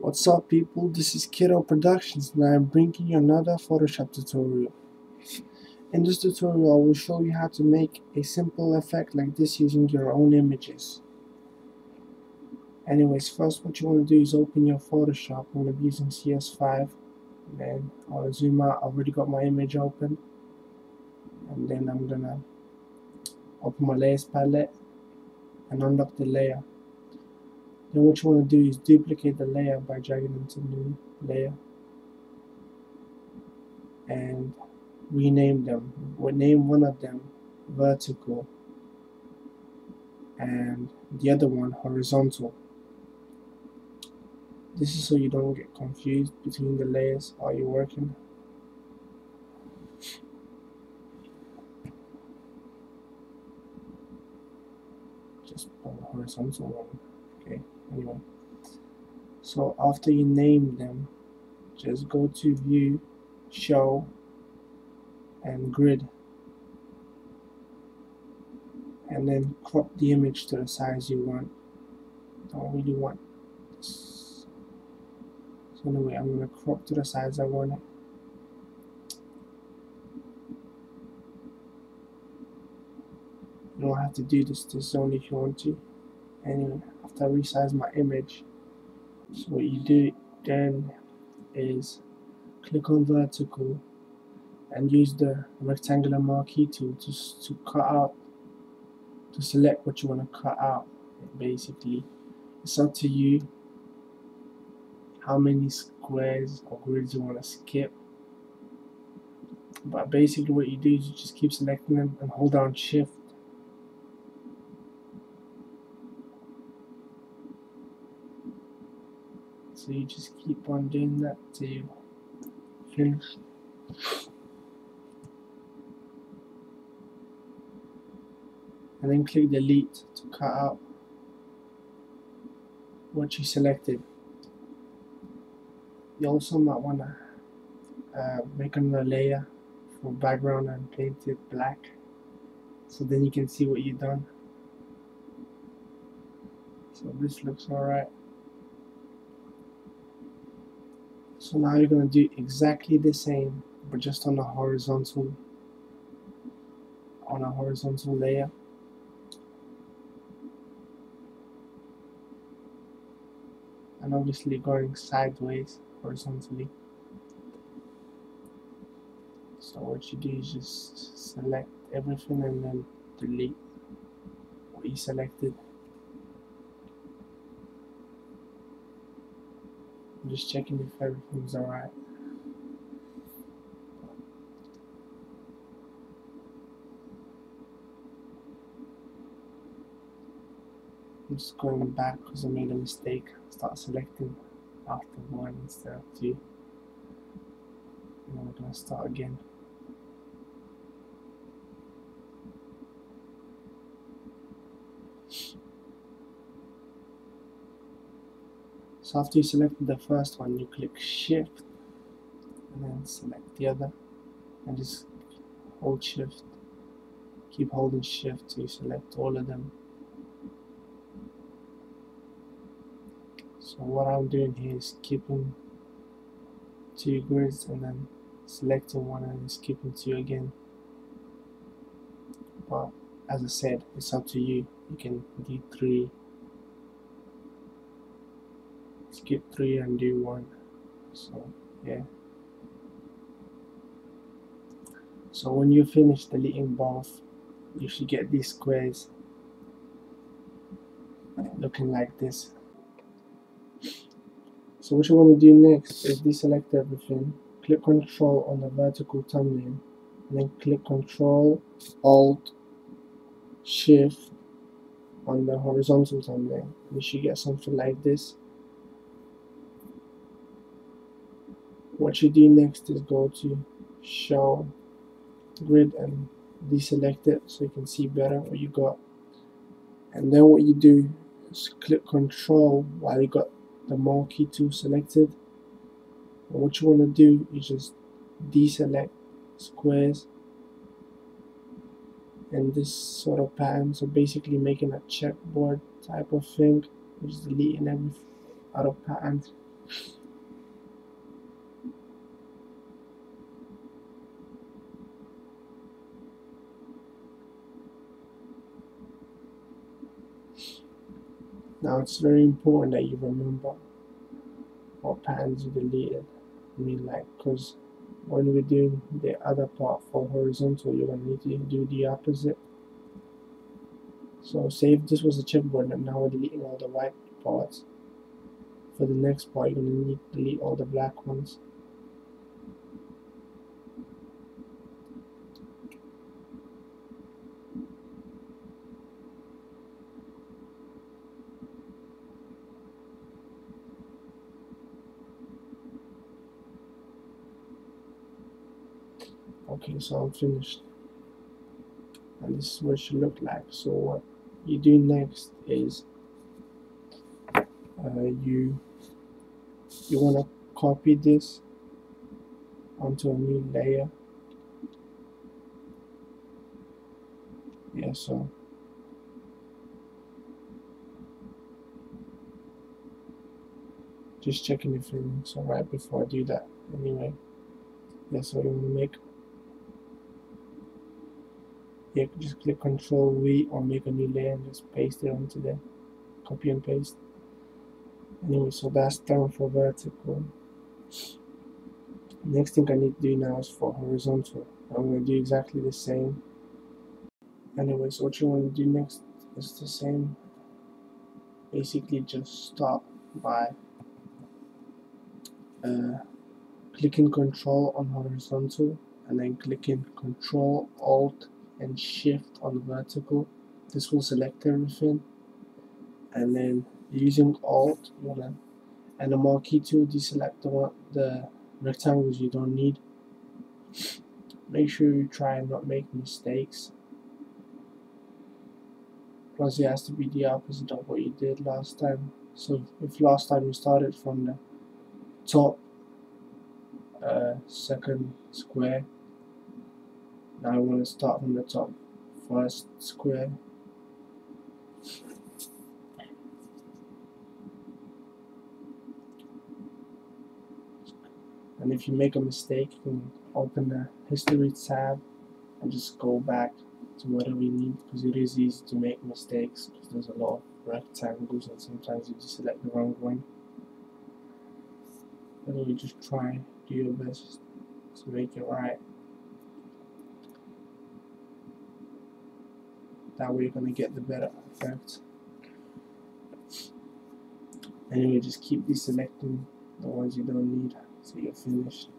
What's up people, this is Kiddo Productions and I am bringing you another Photoshop tutorial. In this tutorial I will show you how to make a simple effect like this using your own images. Anyways, first what you want to do is open your Photoshop. I'm going to be using CS5 and then I'll zoom out. I've already got my image open and then I'm going to open my layers palette and unlock the layer. Then what you want to do is duplicate the layer by dragging into new layer and rename them. We'll name one of them vertical and the other one horizontal. This is so you don't get confused between the layers while you're working. Just put the horizontal one. Okay, anyway. So after you name them, just go to view, show, and grid. And then crop the image to the size you want. Don't really want this. So anyway, I'm going to crop to the size I want it. You don't have to do this only if you want to. Anyway, after I resize my image, so what you do then is click on vertical and use the rectangular marquee tool to cut out, to select what you want to cut out. Basically, it's up to you how many squares or grids you want to skip. But basically what you do is you just keep selecting them and hold down shift. So you just keep on doing that till you finish. And then click delete to cut out what you selected. You also might want to make another layer for background and paint it black, so then you can see what you've done. So this looks alright. So now you're going to do exactly the same, but just on a horizontal layer. And obviously going sideways horizontally. So what you do is just select everything and then delete what you selected. I'm just checking if everything's alright. I'm just going back because I made a mistake. Start selecting after one instead of two. And we're going to start again. So after you selected the first one, you click shift and then select the other and just hold shift. Keep holding shift till you select all of them. So what I'm doing here is skipping 2 grids and then selecting one and then skipping 2 again. But as I said, it's up to you. You can do 3, skip 3 and do 1. So yeah. So when you finish deleting both, you should get these squares looking like this. So what you want to do next is deselect everything, click Control on the vertical thumbnail, and then click Control Alt Shift on the horizontal thumbnail. You should get something like this. What you do next is go to Show, Grid, and deselect it so you can see better what you got. And then what you do is click Control while you got the marquee tool selected. And what you want to do is just deselect squares in this sort of pattern, so basically making a checkboard type of thing, just deleting every other pattern. Now it's very important that you remember what patterns you deleted. I mean, like, because when we're doing the other part for horizontal, you're gonna need to do the opposite. So say if this was a checkboard and now we're deleting all the white parts, for the next part you're gonna need to delete all the black ones. Okay, so I'm finished. And this is what it should look like. So what you do next is you want to copy this onto a new layer. Yeah, so just checking if everything's alright before I do that. Anyway, yeah, so you want to make, yeah, just click Control V or make a new layer and just paste it onto there. Copy and paste. Anyway, so that's done for vertical. Next thing I need to do now is for horizontal. I'm going to do exactly the same. Anyway, so what you want to do next is the same. Basically just start by clicking Control on horizontal and then clicking Control, Alt and Shift on vertical. This will select everything, and then using Alt and the marquee tool, deselect the rectangles you don't need. Make sure you try and not make mistakes. Plus it has to be the opposite of what you did last time. So if last time you started from the top second square, now I want to start from the top first square. And if you make a mistake, you can open the history tab and just go back to whatever you need, because it is easy to make mistakes because there's a lot of rectangles and sometimes you just select the wrong one. Anyway, just try, do your best to make it right. That way you're going to get the better effect. Anyway, just keep deselecting the ones you don't need so you're finished.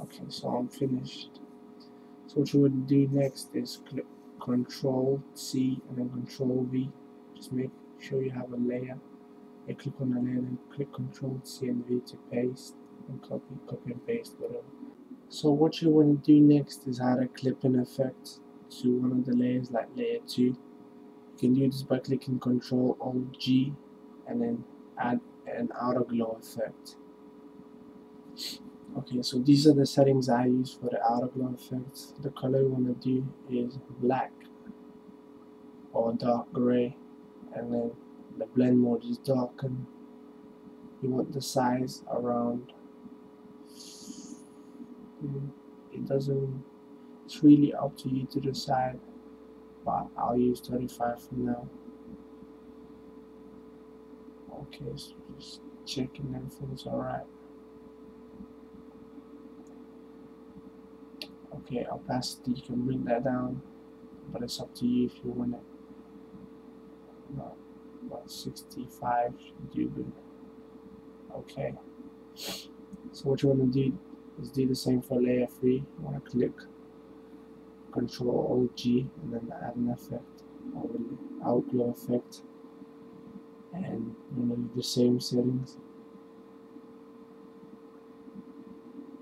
Okay, so I'm finished. So what you would do next is click Control C and then Control V. Just make sure you have a layer. You click on the layer, then click Control C and V to paste and copy and paste, whatever. So what you want to do next is add a clipping effect to one of the layers, like layer 2. You can do this by clicking Control Alt G and then add an outer glow effect. Okay, so these are the settings I use for the outer glow effect. The color you want to do is black or dark gray, and then the blend mode is darken. You want the size around, it's really up to you to decide, but I'll use 35 for now. Okay, so just checking everything's alright. Okay, opacity, you can bring that down, but it's up to you if you want it. No, about 65 should do good. Okay, so what you want to do is do the same for layer 3. You want to click Control Alt G and then add an effect, or the outglow effect, and you want to do the same settings.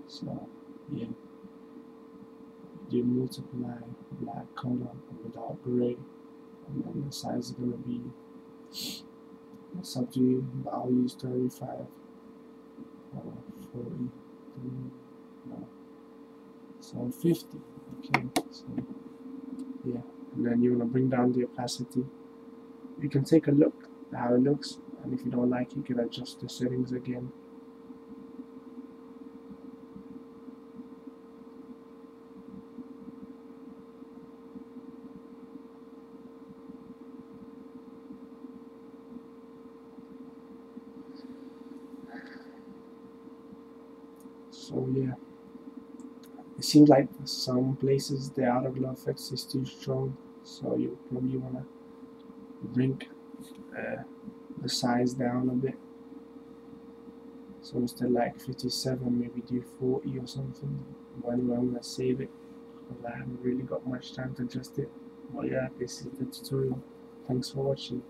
So yeah, do multiply black color without gray, and then the size is going to be, it's up to you, but I'll use 35 or 40, no, so 50. Okay, so yeah, and then you want to bring down the opacity. You can take a look at how it looks, and if you don't like it, you can adjust the settings again. So yeah, it seems like some places the outer glow effects is too strong, so you probably want to bring the size down a bit. So instead like 57, maybe do 40 or something. But anyway, I'm gonna save it because I haven't really got much time to adjust it. But yeah, this is the tutorial. Thanks for watching.